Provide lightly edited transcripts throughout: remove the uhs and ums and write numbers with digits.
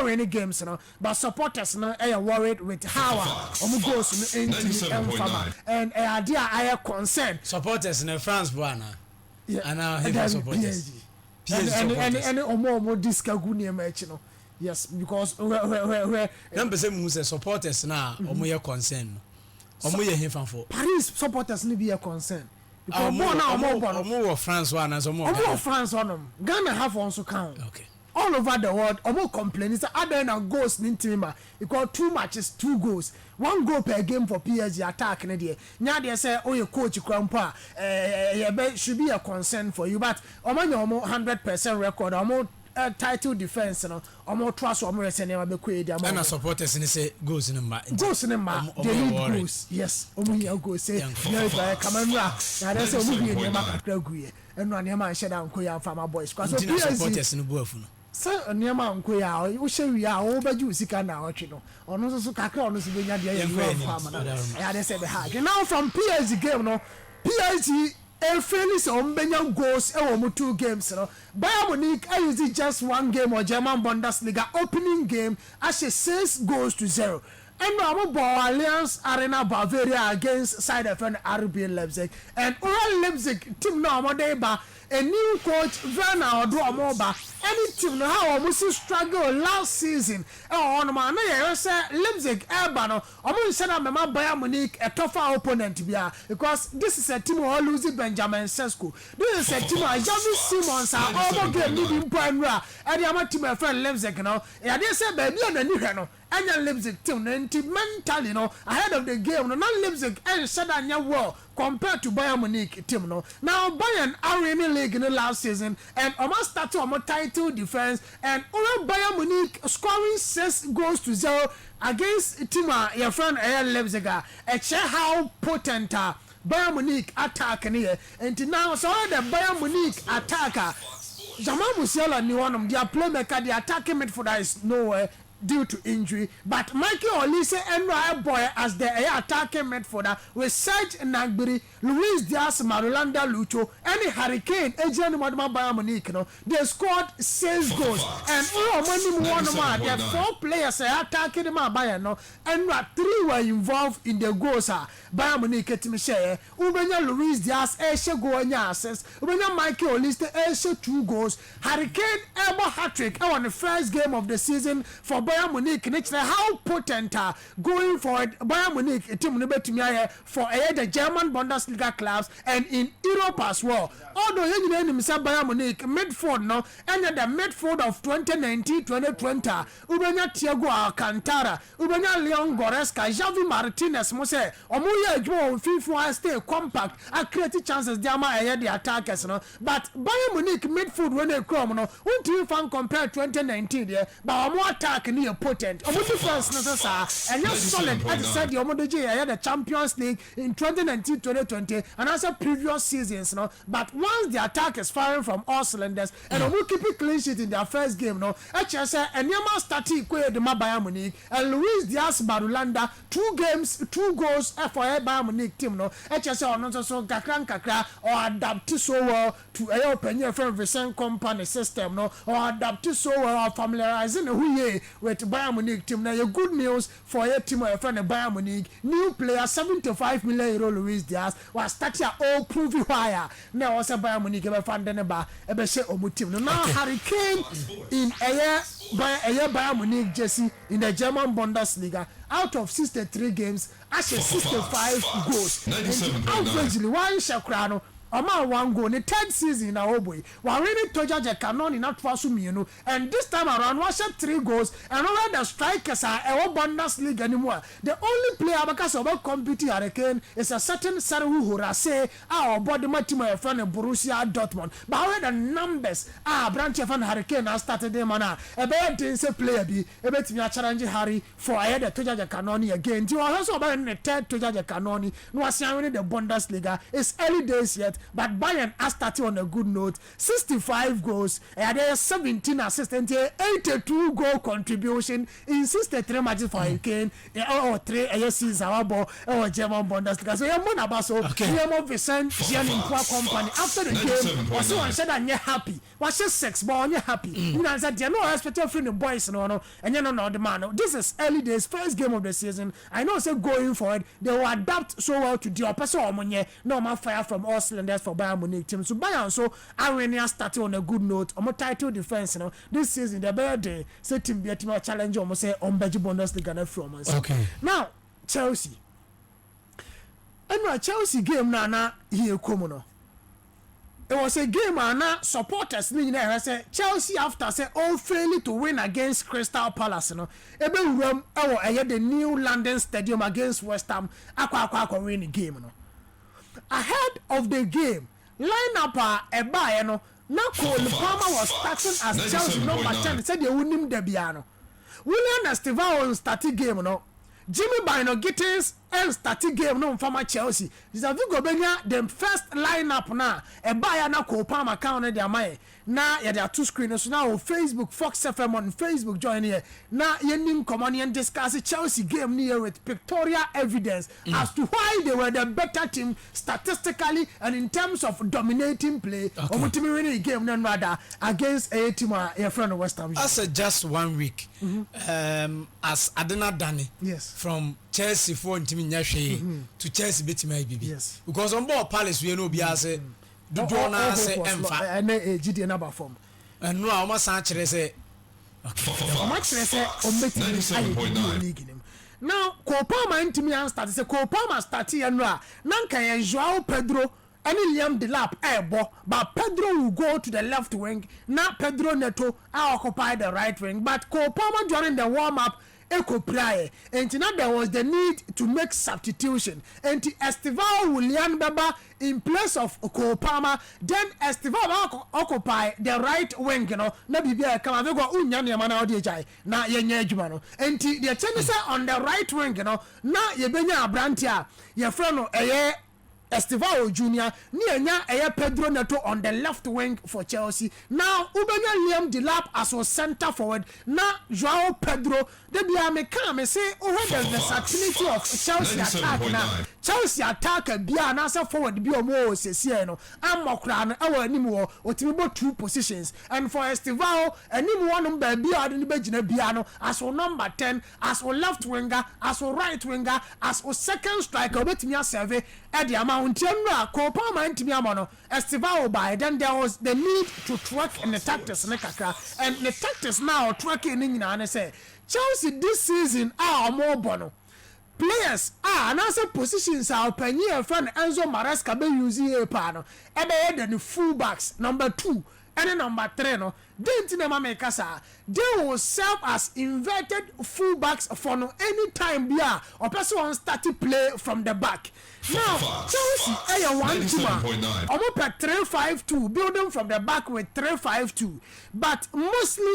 winning games no but supporters no worried with how goals into and idea I concern supporters in France buana and now he supporters and omo disca guni match no yes because where number say supporters na omo ye concern omo ye him for Paris supporters ni be a concern because omo France one as omo France one Ghana have also count okay all over the world omo complain say other na goals in team e call 2 matches 2 goals 1 goal per game for PSG attack na there nya there say oye coach krampo should be a concern for you but omo 100% record omo title defense no omo trust omo rese na be kwe dia na supporters ni say goals in ma they need goals yes omo here go say yeah Cameroon na there say omo bi ni ma kakra guye eno na ma sheda nko ya farmer boys because supporters ni buafu no say niam nko ya wo hyewi a wo ba ju sika na otwe no ono so kakra ono so be nya dia ya farmer na ya there say be hard now from PSG game no PSG Felix Ombenya goals e 2 games no Bayern Munich use just 1 game or German Bundesliga opening game as 6 goals to 0 and now Allianz Arena Bavaria against side of an RB Leipzig and Leipzig team now ba a new coach Werner Odomoba any team no how almost struggle last season on man na say Leipzig Ebano almost said am Bayern Munich a tougher opponent bia because this is a team who lose Benjamin Sesko this is a team Javi Simons are all game leading primary and the team friend Leipzig now e dey say baby na ni hwe no anya Leipzig team mentally no ahead of the game no Leipzig and said anya well compared to Bayern Munich team no now Bayern are in the league in the last season and almost started on title defense and Bayern Munich scoring 6 goals to 0 against team your friend Leipzig check how potent Bayern Munich attack here and now so the Bayern Munich attacker Jamal Musiala ni one of their playmaker the attacking midfielder is nowhere due to injury but Michael Olise and boy as the attacking midfielder with Serge Gnabry, Luis Diaz, Marulanda Lucho and Hurricane agent Bayern Munich no they scored 6 goals and there 4 players attacking Bayern no and 3 were involved in the goals Bayern Munich team share ubenya Luis Diaz goal assist ubenya Michael Olise 2 goals Hurricane ever hat-trick on the first game of the season for Bayern Munich how potent going forward Bayern Munich team no betumi for the German Bundesliga clubs and in Europe as well although you know say Bayern Munich midfield no and the midfield of 2019-2020 ubenya Thiago Alcantara ubenya Leon Goretzka Javi Martinez mo say omo ye adwo FIFA stay compact and create chances there ma the attackers no but Bayern Munich midfield when they come no until fan compare 2019 there but omo attack ni potent omo difference no sir and you solid as said the omo the Champions League in 2019-2020 and also previous seasons no but once the attack is firing from all cylinders and omo keep it clean sheet in their first game no actually say Enyama started kwe the Bayern Munich and Luis Diaz Barulanda 2 games 2 goals for Bayern Munich team no actually say ono so kakra or adapt so well to open your friend Vincent company system no or adapt so well or familiarizing who ye with Bayern Munich team now your good news for your team or friend Bayern Munich new player 75 million euro Luis Diaz was starting all prove wire now also Bayern Munich ever fan den ba ebe she omu team no now Hurricane in Bayern Munich jersey in the German Bundesliga out of 63 games actually 65 goals and averagely one shakrano Oma 1 goal in the 3rd season na boy. We really toja canon in that first mienu and this time around we shot 3 goals and all the strikers are Bundesliga anymore. The only player because of competing Hurricane is a certain Saru Horase our body match friend Borussia Dortmund. But how the numbers branch of Hurricane has started them on a better say player be a bet me challenge Harry for a the toja canon again. You also about in the 3rd toja canon no was the Bundesliga. It's early days yet. but Bayern has started on a good note. 65 goals, and there 17 assists, and 82 goal contribution in 63 matches for Hurricane. Or 3 seasons or German Bundesliga. So you're more about so you're more Vicent Gianni company after the game. Was so said and you're happy. Was just 6 ball, you're happy. You know, I said you're not expecting from the boys, no, and you're not the man. This is early days, first game of the season. I know, say going forward, they will adapt so well to the opposite Omonye. No more fire from all cylinders for Bayern Munich team. So Bayern so Arena started on a good note. On title defense, this season the better day. Say team be a team challenge almost say on Belgium Bundesliga from us. Okay. Now Chelsea. And Chelsea game na here come. It was a game and supporters say Chelsea after say all failing to win against Crystal Palace ebe room the new London Stadium against West Ham akwa win the game ahead of the game lineup Bayern na Cole Palmer was starting as Chelsea number 10 said they wouldn't debiano William Estevao started game Jimmy Bino Gittins and starting game no from Chelsea. This is go benya the first lineup na e buy na ko palm account na my na ya there two screens now on Facebook Fox FM on Facebook join here na yenim common and discuss Chelsea game near with pictorial evidence as to why they were the better team statistically and in terms of dominating play or winning game than rather against a team your friend West Ham. As just 1 week as Adena Dani from Chelsea for to Chelsea bit my BB. Yes. Because on board Palace we know be as a do na say emfa and a GD number form. And no almost actually say now Copama intimi start say Copama start here no nanka Joao Pedro and Liam Delap airbo but Pedro will go to the left wing now Pedro Neto occupy the right wing but Copama during the warm up Echo Praye and now there was the need to make substitution and Estevao William Baba in place of Copama then Estevao occupy the right wing na bibia come we go unya mana odi jai na yenye adwuma no and the change on the right wing na ye benya abrantia ye friend no Estevao Junior near Pedro Neto on the left wing for Chelsea. Now Ubenya Liam Delap as was center forward. Now Joao Pedro they be me say the versatility of Chelsea attack now. Chelsea attack be an answer forward be more say no. I'm mokran our anymore or two positions and for Estevao any one number be in the Biano as for number 10 as for left winger as for right winger as for second striker bet me survey at the amount Copama intimiamono Estevao by then there was the need to track in the tactics and the tactics now tracking in say Chelsea this season are more bono players and also positions are penny friend Enzo Maresca be using a pano ebe the full backs number 2 and number 3 no didn't make they will serve as inverted fullbacks for no any time bia or person start to play from the back. Now Chelsea one team almost 3-5-2 building from the back with 3-5-2 but mostly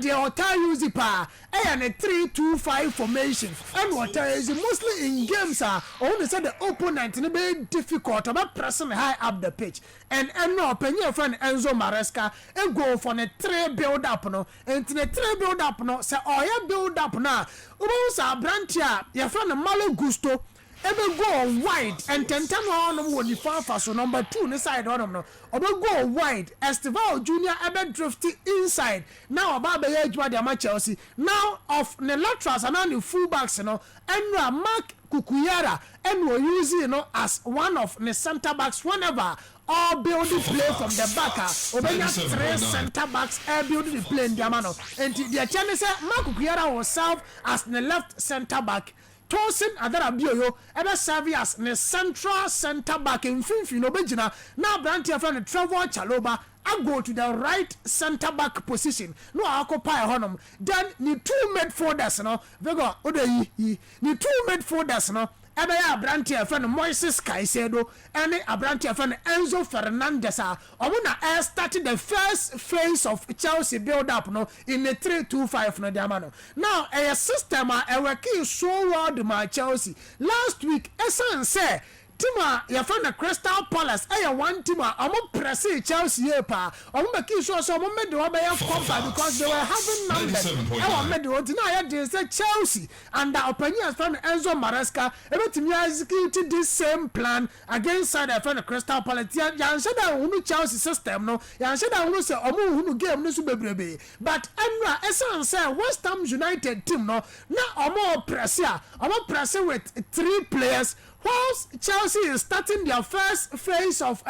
they hotel use it and a 3-2-5 formation and what is mostly in games only said the opponent be difficult about pressing high up the pitch and no opinion friend Enzo Maresca and go for the 3 build up no and the 3 build up no say build up now ubo brantia your friend Malo Gusto ebe go wide and tentam on won the far so number 2 ne side on no obe go wide Estevao Junior ebe drift inside now about be adwa the Chelsea now of the laterals and on the full backs no and Mark Kukuyara and we use as one of the center backs whenever all building play from the back obenya 3 center backs building the play in the mano and the channel say Mark Kukuyara will serve as the left center back Tosin Adara Bioyo ever serve as the central center back in Finfino Bejina now Brantia from the Trevor Chaloba I go to the right center back position no occupy honum then the 2 midfielders no we go the 2 midfielders no ebe ya Brantia friend Moises Caicedo and Brantia friend Enzo Fernandez omuna started the first phase of Chelsea build up no in the 3-2-5 no diamano now a system working so well my Chelsea last week esan say team your friend the Crystal Palace one team omo press Chelsea pa omo make sure so omo made the comfort because they were having numbers made the now they say Chelsea and the opinions from Enzo Maresca everything executed this same plan against the friend the Crystal Palace ya said that unu Chelsea system no ya said that unu say omo unu game no so bebrebe but Emra Esan say West Ham United team no na omo press with 3 players whilst Chelsea is starting their first phase of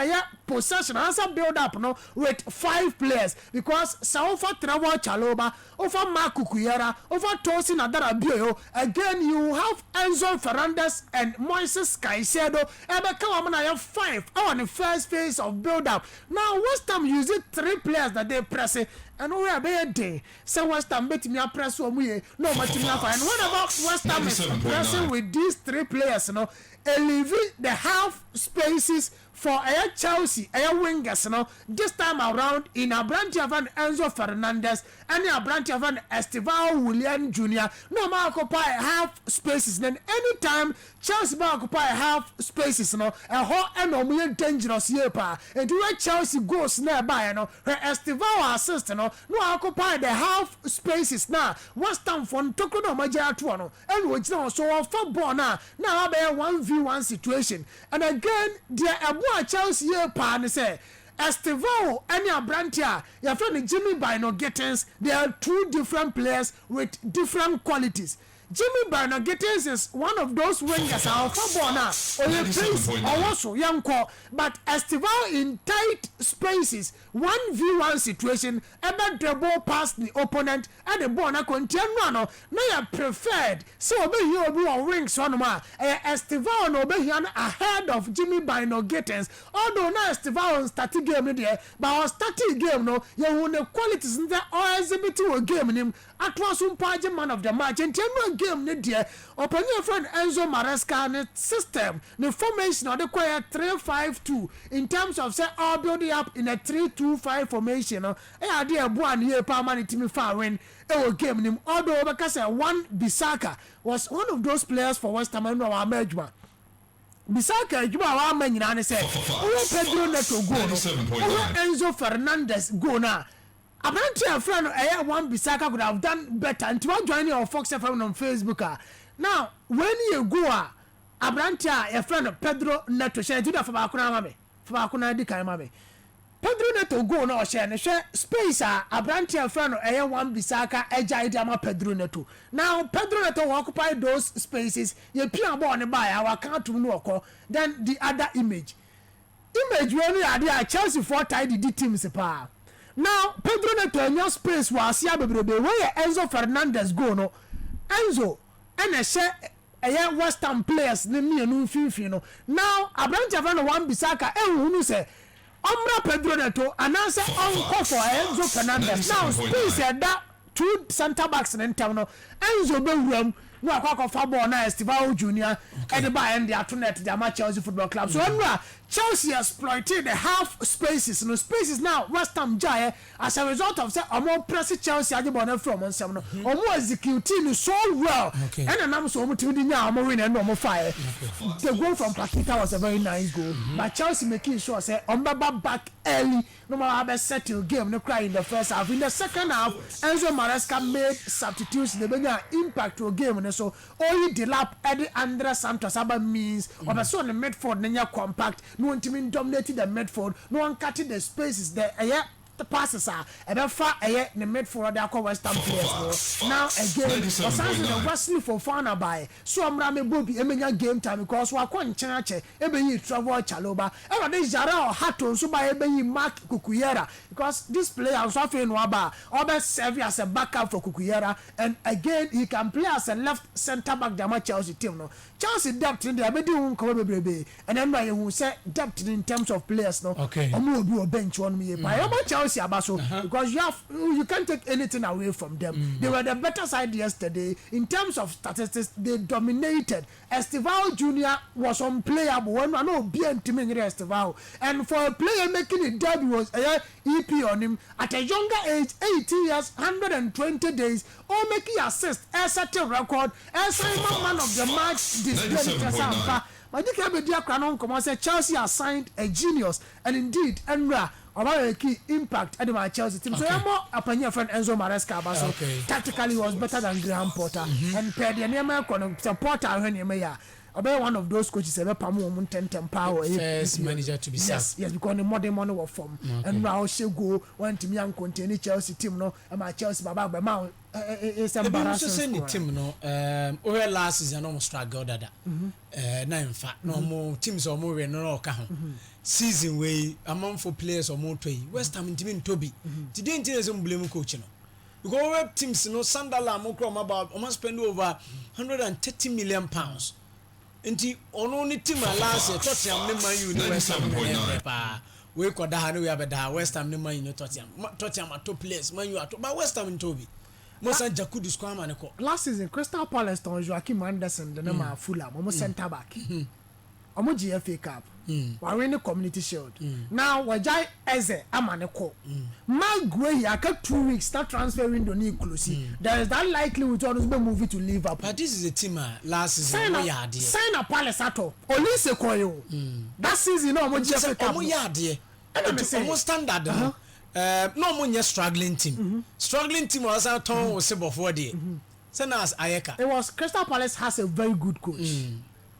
possession answer build up no with 5 players because Saofa Trevor Chalobah over Mark Cucurella over Tosin Adarabioyo again you have Enzo Fernandez and Moises Caicedo and come on 5 on the first phase of build up now West Ham using 3 players that they press and we are very day so West Ham bet me press no much and what about West Ham is pressing with these 3 players you know elevate the half spaces for Chelsea wingers no this time around in a branch of an Enzo Fernandez and a branch of an Estevao William Jr. no more occupy half spaces then anytime Chelsea occupy half spaces no a whole and dangerous here pa and where Chelsea goes nearby you know her Estevao assist no occupy the half spaces now West Ham from Toko no Managerial no and which now so football now be a 1v1 situation and again there Chelsea here pa ne say Estevao and Abrantia your friend Jimmy Bino Gittins they are 2 different players with different qualities. Jimmy Bino Gittins is one of those wingers our football now or plays also young call but Estevao in tight spaces 1v1 situation ever the ball past the opponent and the ball na continue no you preferred so obey you on rings one ma Estevao no be here ahead of Jimmy Bino Gittins although now Estevao starting game there but starting game no you won the qualities in the or exhibiting game him at was man of the match and game ne dia open your friend Enzo Maresca ne system the formation or the quiet 3-5-2 in terms of say all building up in a 3-2-5 formation no idea one year permanent team far win game nim although because one Bissaka was one of those players for West Ham and our Majma Bissaka Juba wa man nyina ne say Pedro Neto go no Enzo Fernandez go na Abrantia friend one Bissaka could have done better until I join your Fox FM on Facebook. Now, when you go, Abrantia, a friend of Pedro Neto, share to the Fabacuna, Fabacuna di Kaimame. Pedro Neto go no share space. Abrantia friend of one Bissaka, Eja Idama Pedro Neto. Now, Pedro Neto occupy those spaces. You peer born by our count to no then the other image. Image when you are Chelsea 4 tidy the teams pa. Now Pedro Neto in your space was ya bebrebe where Enzo Fernandez go no Enzo and a share a West Ham players ne me no fifi no now Abrante van one Bissaka who say Omra Pedro Neto and answer on for Enzo Fernandez now space that 2 center backs in town no Enzo be no akwa fa ball na Estevao Jr. and the Bayern the Atonet the Chelsea Football Club so Chelsea exploited the half spaces no spaces now West Ham Jaya as a result of say omo press Chelsea ajibon from on some no omo executing so well and am so omo team di nya omo win and omo fire the goal from Paqueta was a very nice goal but Chelsea making sure say omo back early no matter settle game no cry in the first half in the second half Enzo Maresca made substitutes the bigger impact to game so only the lap Eddie Andre Santos aba means or the so the midfield nenya compact no one team dominated the midfield no one cutting the spaces there the passes are about far the midfield they call West Ham players now again Osanso the Wesley Fofana by so amrame bobi emenya game time because wa kwa nchenache ebeyi travel Chalobah e dey Jara Hato so by ebeyi Mark Cucurella because this player so after no aba obe serve as a backup for Cucurella and again he can play as a left center back the Chelsea team no Chelsea depth in there abedi won come bebrebe and then why you say depth in terms of players no omo obi o bench one me by Chelsea Chelsea abaso because you can't take anything away from them. They were the better side yesterday in terms of statistics. They dominated. Estevao Junior was unplayable. When I know BN team in Estevao, and for a player making a debut was EP on him at a younger age, 18 years, 120 days, or making assist, a certain record, as man of the match display. But you can't be dear Cranon come and say Chelsea has signed a genius, and indeed, Enra about a key impact at my Chelsea team. So I'm more up on your friend Enzo Maresca, but tactically was better than Graham Potter and per the name supporter when you may. About one of those coaches ever Pamu 10 power first manager to be yes because the modern money was form and now she go went to me and continue Chelsea team no and my Chelsea baba mount is embarrassing the team no over last season almost struggled that na in fact no more teams or more no ka ho season way among for players or more to West Ham team Toby today didn't blame coach no because web teams no Sunderland mo come about almost spend over 130 million pounds. Nti ono ni team last year Tottenham ne Man U ni West Ham pa we ko da ha ne we abeda West Ham ne Man U Tottenham at top place Man U at but West Ham ntobi Mosa Jakudu squad man ko last season Crystal Palace ton Joachim Anderson the name Fulham mo center back omo GFA Cup we win the Community Shield now wajai Eze amaneko Maguire aka 2 weeks start transfer window ni close there is that likelihood to be moving to Liverpool but this is a team last season sign a Palace ato Olise koyo that season no mo GFA Cup omo yade omo standard no mo nya struggling team was out on Osebo for there send us Ayeka it was Crystal Palace has a very good coach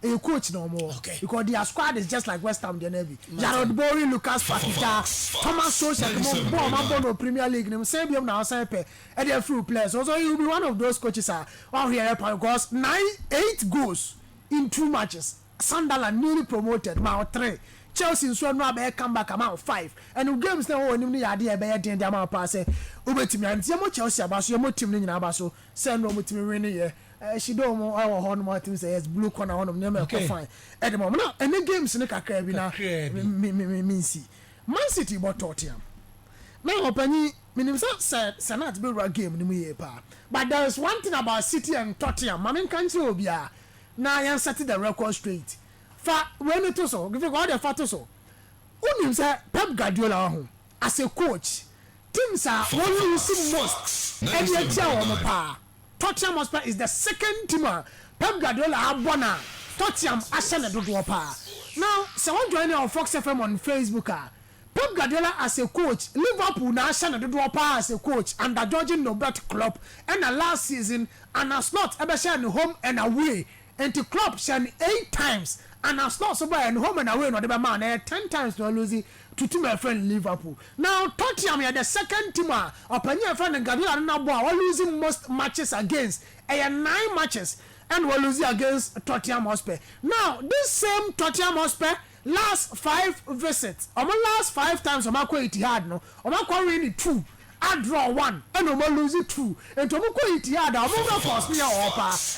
a coach no more because their squad is just like West Ham the Navy. Jarrod Bowen, Lucas Paqueta, Thomas Sosa, Bomb Premier League. Them same them now say pay. And they few players. Also, he will be one of those coaches. Here because 8 goals in 2 matches. Sunderland newly promoted. Now 3. Chelsea so no be come back amount 5. And games now when you are there be the amount pass. Ubetimi and Tiamo Chelsea abaso your team ni abaso. Send no mutimi win here. She don't know our horn more things as blue corner one of them fine at the moment now and the games in the kakra bi na me see Man City but Tottenham now opani minim say sanat be run game ni mu ye pa but there is one thing about City and Tottenham mamen kan say obia na yan set the record straight fa when it so give God the fact so unim say Pep Guardiola ho as a coach teams are one losing most and yet ya pa Tottenham Hotspur is the second team. Pep Guardiola abona Tottenham asene dodo pa. Now, someone joining on Fox FM on Facebook. Pep Guardiola as a coach, Liverpool na asene dodo pa as a coach under Jurgen Nobert Klopp. And the last season, and a slot ever share home and away. And the Klopp share 8 times. And a slot so by home and away no the man 10 times to losing to my friend Liverpool. Now Tottenham are the second team upon your friend Guardiola are losing most matches against 9 matches and we're losing against Tottenham Hotspur. Now this same Tottenham Hotspur last 5 visits last 5 times Etihad no win 2 I draw 1 and losing 2 and Etihad force me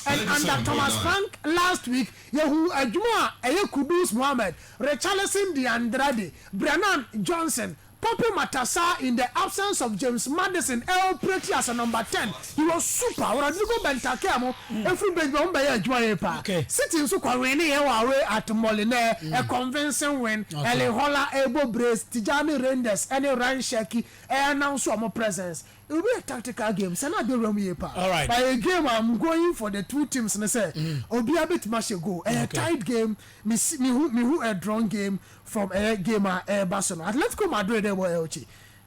and under Thomas Frank last week Yehu Ajuma Kudus Mohammed Richarlison de Andrade Brennan Johnson Poppy Matassa in the absence of James Maddison El Preti as a number 10 he was super Rodrigo Bentancur every bench on by Ajuma sitting so winning away at Molineux a convincing win Eli Holla Ebo Brace Tijani Renders and Ryan Sheki and now some presence. It will be a tactical game. So not the Romeo pa. All right. By a game, I'm going for the 2 teams. And I say, I'll be a bit much go. A tight game. Me who a drawn game from a game Barcelona. Atletico Madrid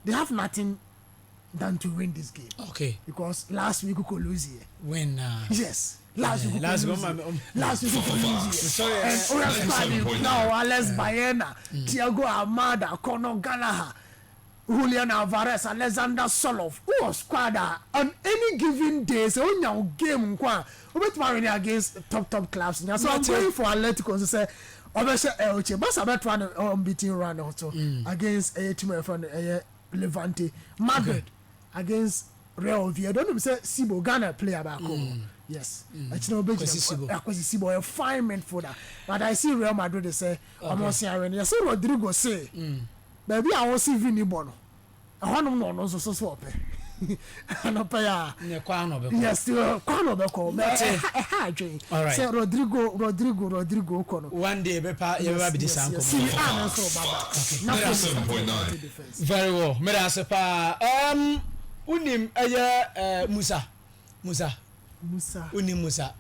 they have nothing than to win this game. Okay. Because last week we could lose here. When? Yes. Last week we could lose here. Sorry. And now Alex Bayena, Thiago Almada, Conor Gallagher. Julian Alvarez, Alexander Soloff, who was squad on any given day. So on your game, we against top clubs. So I'm going for Atletico to say, obviously, but I'm trying to unbeaten run also against a team from Levante, Madrid against Real Oviedo. Don't know say Sibo Ghana player back home. Yes, it's no big Sibo a fine man for that. But I see Real Madrid they say, I'm not saying. I see Rodrigo say. Baby, I want see Vinny Bono. ahonom no no so ope anopa ya ne kwa no be yes kwa no be ko me ha adwen say Rodrigo ko no one day be pa ye ba be di sanko baba 7.9 very well me da se pa unim Musa unim Musa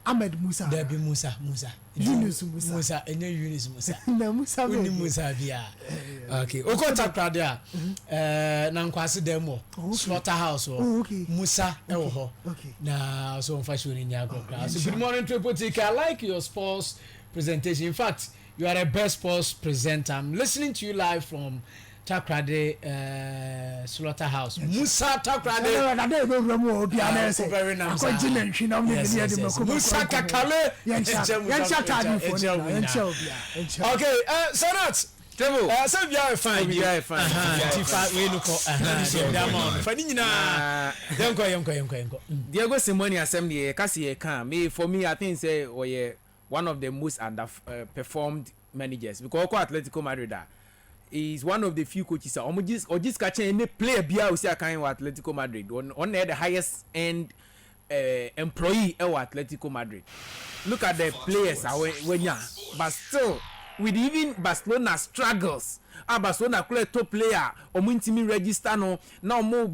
Ahmed Musa Debi Musa Yunus Musa enye Yunus Musa na Musa unim Musa bia okay o contact crowd ya na nkwase dem wo slaughterhouse wo Musa e wo ho na so fashion ni agro so good morning to Potika. I like your sports presentation. In fact, you are the best sports presenter. I'm listening to you live from Takrade slaughterhouse. Musa Takrade. Very nice. Musa Kakale. Okay, so that's Table. So we are fine. We are fine. We look Diego Simone assembly kasi can me for me I think say one of the most underperformed managers because Atletico Madrid is one of the few coaches or just catching any player bia we say kan Atletico Madrid on the highest end employee at Atletico Madrid. Look at the players but still with even Barcelona struggles. Barcelona clear top player omuntimi register no now more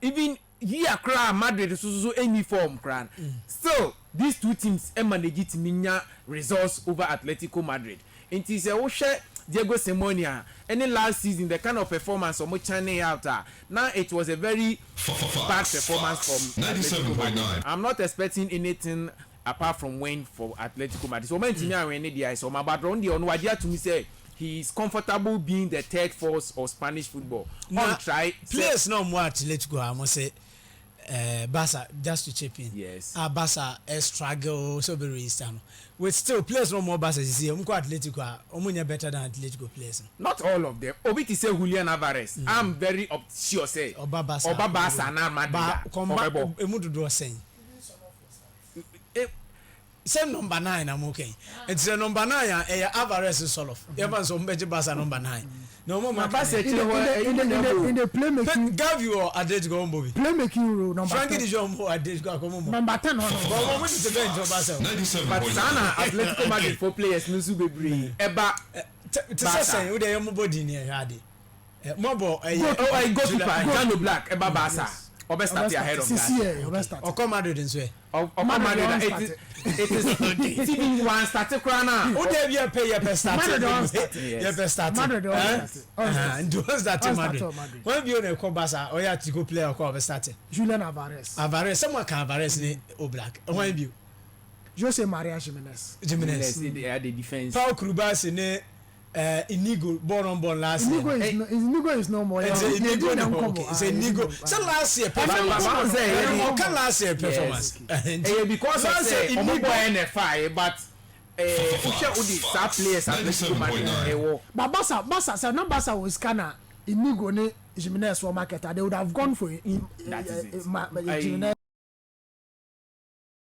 even here cry Madrid so any form cran. So these two teams manage to minya results over Atletico Madrid. It is a share Diego Simeone any last season the kind of performance of China out now it was a very bad performance from 97.9. I'm not expecting anything apart from win for Atletico Madrid. So when Timmy and the so my background the on to me say he is comfortable being the third force of Spanish football. Now, try players no more Atletico I must say Barca just to chip in. Yes. Barca struggle so very stand. With still players no more Barca you see Atletico omunya better than Atletico players. Not all of them. Obiti say Julian Alvarez. I'm very sure say Oba Barca na Madrid. Emudu do saying. Same number 9 I'm okay. It's a number 9 Alvarez is sort of. Even so Mbeje Barca number 9. No more Barca in the playmaking Gavi or Atletico Mbobi. Playmaking role number Frankie de Jong Atletico Akomo. Number 10 But we need to bench Barca. 97.9. But Sana Atletico Madrid for players nusu bebre. Eba to say we dey body near hade. Mobo I go to Jano Black Eba Barca. Obe start ahead of that. Or come Madrid in way. It is even one started crana. Who dey be pay your best start? Your best start. Madrid and do start Madrid. When you na come Barca or ya to go play or come start. Julian Alvarez. Someone can Alvarez ni Oblak. When you Jose Maria Jimenez. They are the defense. Paul Krubas ni Inigo born last year. Inigo is no more. It's Inigo. So last year performance. Last year performance. Because I say Inigo NFI, but some players at Atletico Madrid. But Barca, so no Barca was kinda Inigo ne Jimenez for market. They would have gone for Jimenez.